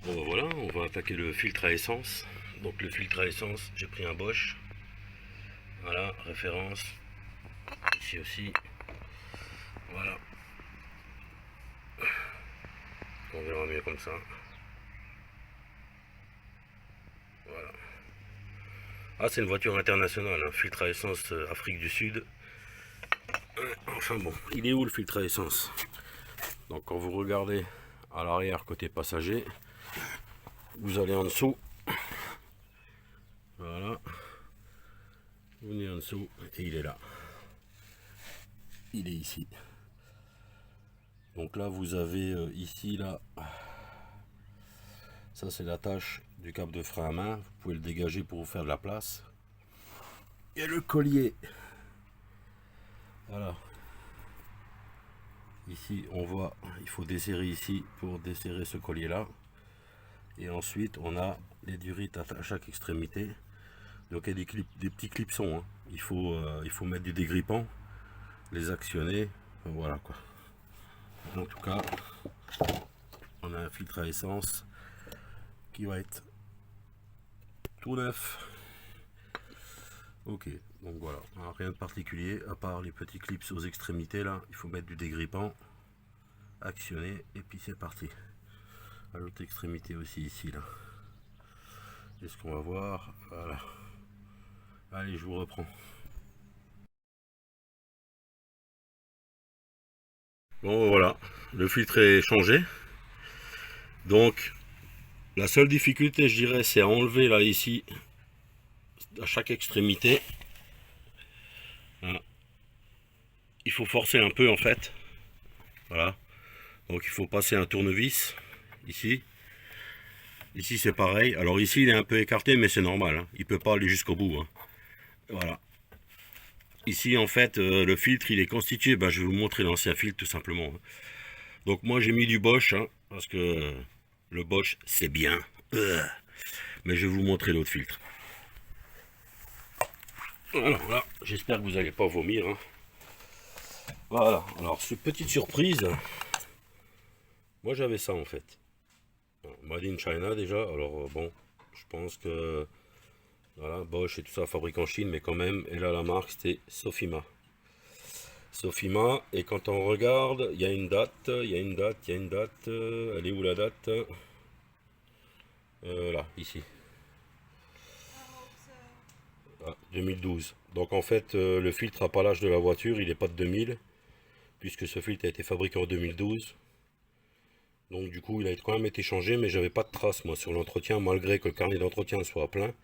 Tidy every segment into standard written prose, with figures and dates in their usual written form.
Bon ben voilà, on va attaquer le filtre à essence. Donc le filtre à essence, j'ai pris un Bosch. Voilà, référence. Ici aussi. Voilà. On verra mieux comme ça. Voilà. Ah, c'est une voiture internationale, hein. Filtre à essence Afrique du Sud. Enfin bon, il est où le filtre à essence? Donc quand vous regardez à l'arrière côté passager, vous allez en dessous. Voilà. Vous venez en dessous et il est là. Il est ici. Donc là vous avez ici là. Ça c'est l'attache du câble de frein à main. Vous pouvez le dégager pour vous faire de la place. Et le collier. Voilà. Ici on voit, il faut desserrer ici pour desserrer ce collier là. Et ensuite on a les durites à chaque extrémité. Donc il y a des petits clipsons, hein. Il faut mettre du dégrippant, les actionner, voilà quoi. En tout cas, on a un filtre à essence qui va être tout neuf. Ok, donc voilà, rien de particulier à part les petits clips aux extrémités là. Il faut mettre du dégrippant, actionner et puis c'est parti. À l'autre extrémité aussi ici là. Est-ce qu'on va voir? Voilà. Allez, je vous reprends. Bon voilà, le filtre est changé. Donc la seule difficulté, je dirais, c'est à enlever là ici à chaque extrémité. Voilà. Il faut forcer un peu en fait. Voilà. Donc il faut passer un tournevis ici. Ici c'est pareil. Alors ici il est un peu écarté mais c'est normal, hein. Il peut pas aller jusqu'au bout, hein. Voilà. Ici en fait le filtre il est constitué. Ben, je vais vous montrer l'ancien filtre tout simplement, hein. Donc moi j'ai mis du Bosch, hein, parce que le Bosch c'est bien. Mais je vais vous montrer l'autre filtre. Voilà. J'espère que vous n'allez pas vomir, hein. Voilà. Alors petite surprise. Moi j'avais ça en fait. Made in China déjà. Alors bon, je pense que voilà, Bosch et tout ça fabrique en Chine, mais quand même, et là la marque c'était Sofima. Sofima, et quand on regarde, il y a une date, il y a une date, il y a une date, elle est où la date? Là, ici. Ah, 2012. Donc en fait, le filtre n'a pas l'âge de la voiture, il n'est pas de 2000, puisque ce filtre a été fabriqué en 2012. Donc du coup, il a quand même été changé, mais j'avais pas de trace moi sur l'entretien, malgré que le carnet d'entretien soit plein.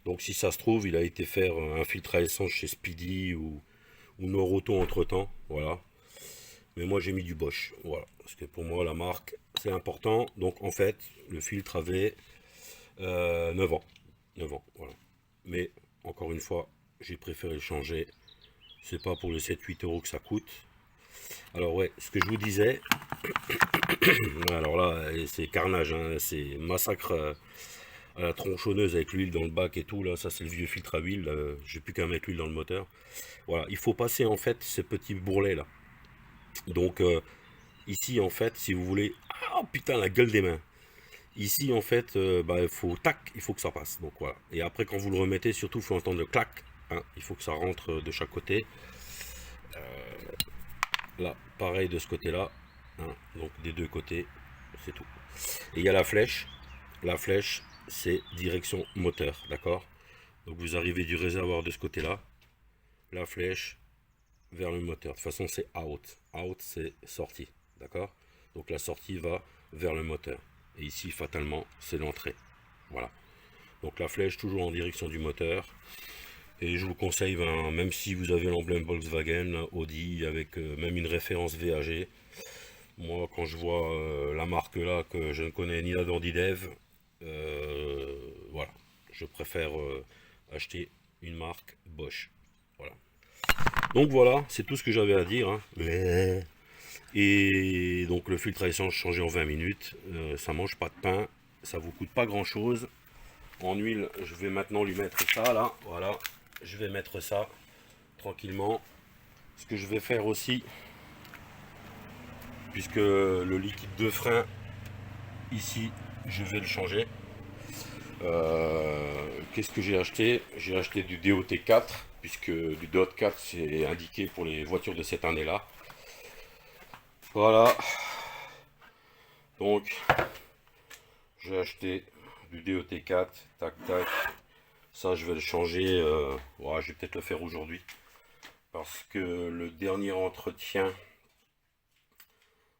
Donc si ça se trouve, il a été faire un filtre à essence chez Speedy ou Noroto entre temps, voilà. Mais moi j'ai mis du Bosch, voilà. Parce que pour moi la marque c'est important. Donc en fait, le filtre avait 9 ans. 9 ans, voilà. Mais encore une fois, j'ai préféré le changer. C'est pas pour les 7-8 € que ça coûte. Alors ouais, ce que je vous disais, alors là c'est carnage, hein, c'est massacre à la tronçonneuse avec l'huile dans le bac et tout, là, ça c'est le vieux filtre à huile, j'ai plus qu'à mettre l'huile dans le moteur. Voilà, il faut passer en fait ces petits bourrelets là. Donc ici en fait, si vous voulez, ah putain la gueule des mains. Ici en fait, bah, il faut tac, il faut que ça passe. Donc voilà. Et après quand vous le remettez, surtout il faut entendre le clac, hein. Il faut que ça rentre de chaque côté. Là, pareil de ce côté-là, hein. Donc des deux côtés, c'est tout. Et il y a la flèche. La flèche, c'est direction moteur, d'accord? Donc vous arrivez du réservoir de ce côté-là, la flèche vers le moteur. De toute façon, c'est out. Out, c'est sortie, d'accord? Donc la sortie va vers le moteur. Et ici, fatalement, c'est l'entrée. Voilà. Donc la flèche toujours en direction du moteur. Et je vous conseille, ben, même si vous avez l'emblème Volkswagen, Audi, avec même une référence VAG, moi quand je vois la marque là, que je ne connais ni la ni d'Eve, voilà, je préfère acheter une marque Bosch. Voilà. Donc voilà, c'est tout ce que j'avais à dire, hein. Et donc le filtre à essence changé en 20 minutes, ça mange pas de pain, ça vous coûte pas grand chose. En huile, je vais maintenant lui mettre ça là, voilà, je vais mettre ça tranquillement. Ce que je vais faire aussi, puisque le liquide de frein ici je vais le changer. Qu'est-ce que j'ai acheté? J'ai acheté du DOT4, puisque du DOT4 c'est indiqué pour les voitures de cette année-là. Voilà, donc j'ai acheté du DOT4, tac tac. Ça je vais le changer, ouais, je vais peut-être le faire aujourd'hui. Parce que le dernier entretien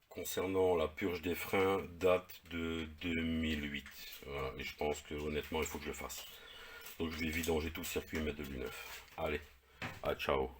concernant la purge des freins date de 2008. Voilà, et je pense que honnêtement il faut que je le fasse. Donc je vais vidanger tout le circuit et mettre de l'U9. Allez, à ciao.